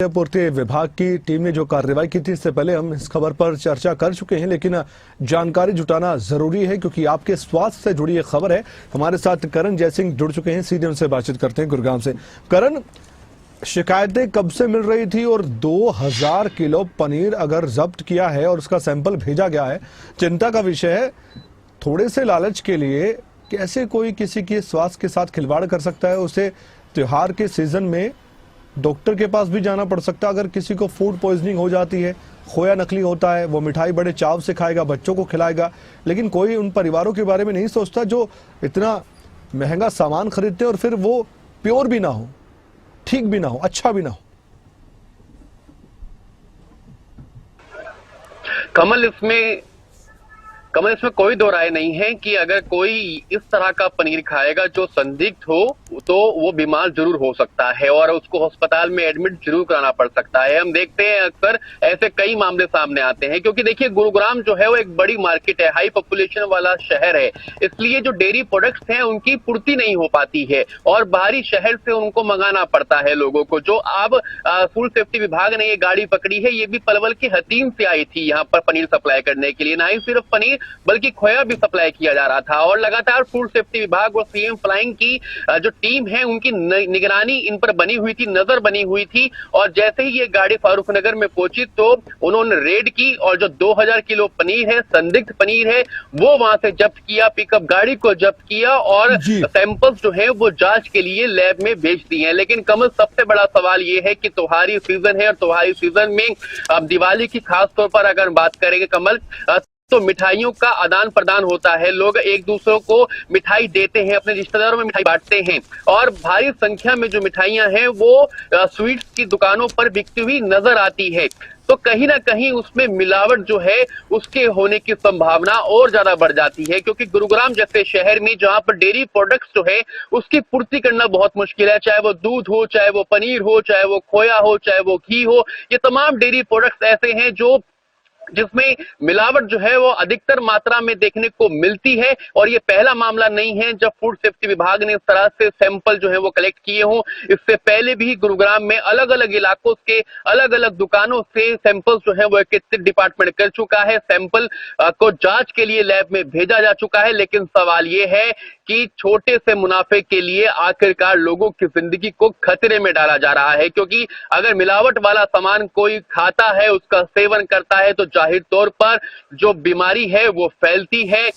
पूर्ति विभाग की टीम ने जो कार्रवाई की थी, इससे पहले हम इस खबर पर चर्चा कर चुके हैं, लेकिन जानकारी जुटाना जरूरी है क्योंकि आपके स्वास्थ्य से जुड़ी ये खबर है। हमारे साथ करण जयसिंह जुड़ चुके हैं, सीधे उनसे बातचीत करते हैं गुरुग्राम से। करण, शिकायतें कब से मिल रही थी और 2000 किलो पनीर अगर जब्त किया है और उसका सैंपल भेजा गया है, चिंता का विषय है। थोड़े से लालच के लिए कैसे कोई किसी के स्वास्थ्य के साथ खिलवाड़ कर सकता है? उसे त्योहार के सीजन में डॉक्टर के पास भी जाना पड़ सकता है। अगर किसी को फूड पॉइजनिंग हो जाती है, खोया नकली होता है, वो मिठाई बड़े चाव से खाएगा, बच्चों को खिलाएगा, लेकिन कोई उन परिवारों के बारे में नहीं सोचता जो इतना महंगा सामान खरीदते हैं और फिर वो प्योर भी ना हो, ठीक भी ना हो, अच्छा भी ना हो। कमल, इसमें कोई दो राय नहीं है कि अगर कोई इस तरह का पनीर खाएगा जो संदिग्ध हो तो वो बीमार जरूर हो सकता है और उसको अस्पताल में एडमिट जरूर कराना पड़ सकता है। हम देखते हैं अक्सर ऐसे कई मामले सामने आते हैं क्योंकि देखिए, गुरुग्राम जो है वो एक बड़ी मार्केट है, हाई पॉपुलेशन वाला शहर है, इसलिए जो डेयरी प्रोडक्ट्स हैं उनकी पूर्ति नहीं हो पाती है और बाहरी शहर से उनको मंगाना पड़ता है लोगों को। जो अब फूड सेफ्टी विभाग ने ये गाड़ी पकड़ी है, ये भी पलवल की हतीम से आई थी यहाँ पर पनीर सप्लाई करने के लिए। ना ही सिर्फ पनीर बल्कि खोया भी सप्लाई किया जा रहा था और लगातार फूड सेफ्टी विभाग और सीएम फ्लाइंग की जो टीम है उनकी निगरानी इन पर बनी हुई थी, नजर बनी हुई थी। और जैसे ही ये गाड़ी फारूक नगर में पहुंची तो उन्होंने रेड की और जो 2000 किलो पनीर है, संदिग्ध पनीर है, वो वहां से जब्त किया, पिकअप गाड़ी को जब्त किया और सैंपल्स जो है वो जांच के लिए लैब में भेज दिए हैं। लेकिन कमल, सबसे बड़ा सवाल ये है कि त्योहारी सीजन है और त्योहारी सीजन में अब दिवाली की खास तौर पर अगर बात करेंगे कमल, तो मिठाइयों का आदान प्रदान होता है, लोग एक दूसरे को मिठाई देते हैं, अपने रिश्तेदारों में मिठाई बांटते हैं और भारी संख्या में जो मिठाइयां हैं वो स्वीट्स की दुकानों पर बिकती हुई नजर आती है। तो कहीं ना कहीं उसमें मिलावट जो है उसके होने की संभावना और ज्यादा बढ़ जाती है क्योंकि गुरुग्राम जैसे शहर में जहां पर डेयरी प्रोडक्ट्स जो है उसकी पूर्ति करना बहुत मुश्किल है, चाहे वो दूध हो, चाहे वो पनीर हो, चाहे वो खोया हो, चाहे वो घी हो, ये तमाम डेयरी प्रोडक्ट्स ऐसे हैं जिसमें मिलावट जो है वो अधिकतर मात्रा में देखने को मिलती है। और ये पहला मामला नहीं है जब फूड सेफ्टी विभाग ने इस तरह से सैंपल जो है वो कलेक्ट किए हों। इससे पहले भी गुरुग्राम में अलग अलग इलाकों के अलग अलग दुकानों से सैंपल जो है वो एकत्रित डिपार्टमेंट कर चुका है, सैंपल को जांच के लिए लैब में भेजा जा चुका है। लेकिन सवाल ये है कि छोटे से मुनाफे के लिए आखिरकार लोगों की जिंदगी को खतरे में डाला जा रहा है क्योंकि अगर मिलावट वाला सामान कोई खाता है, उसका सेवन करता है, तो जाहिर तौर पर जो बीमारी है वो फैलती है।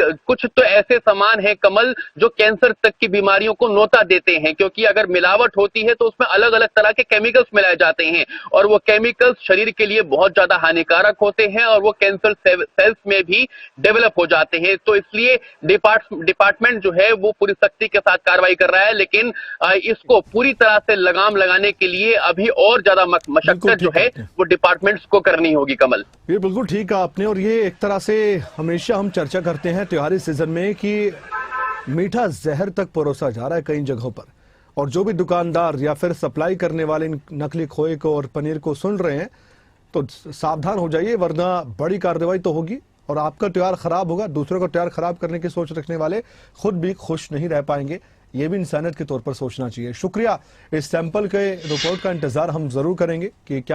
कुछ तो ऐसे सामान है कमल जो कैंसर तक की बीमारियों को न्योता देते हैं क्योंकि अगर मिलावट होती है तो उसमें अलग अलग तरह के केमिकल्स मिलाए जाते हैं और वो केमिकल्स शरीर के लिए बहुत ज्यादा हानिकारक होते हैं और वो कैंसर सेल्स में भी डेवलप हो जाते हैं। तो इसलिए डिपार्टमेंट जो है वो पूरी सख्ती के साथ कार्रवाई कर रहा है, लेकिन इसको पूरी तरह से लगाम लगाने के लिए अभी और ज्यादा मशक्कत जो है वो डिपार्टमेंट्स को करनी होगी कमल। ये बिल्कुल ठीक कहा आपने और ये एक तरह से हमेशा हम चर्चा करते हैं त्योहारी सीजन में कि मीठा जहर तक परोसा जा रहा है कई जगहों पर और जो भी दुकानदार या फिर सप्लाई करने वाले नकली खोए को और पनीर को सुन रहे हैं तो सावधान हो जाइए, वरना बड़ी कार्रवाई तो होगी और आपका त्योहार खराब होगा। दूसरों का त्योहार खराब करने की सोच रखने वाले खुद भी खुश नहीं रह पाएंगे। ये भी इंसानियत के तौर पर सोचना चाहिए। शुक्रिया। इस सैंपल के रिपोर्ट का इंतजार हम जरूर करेंगे कि क्या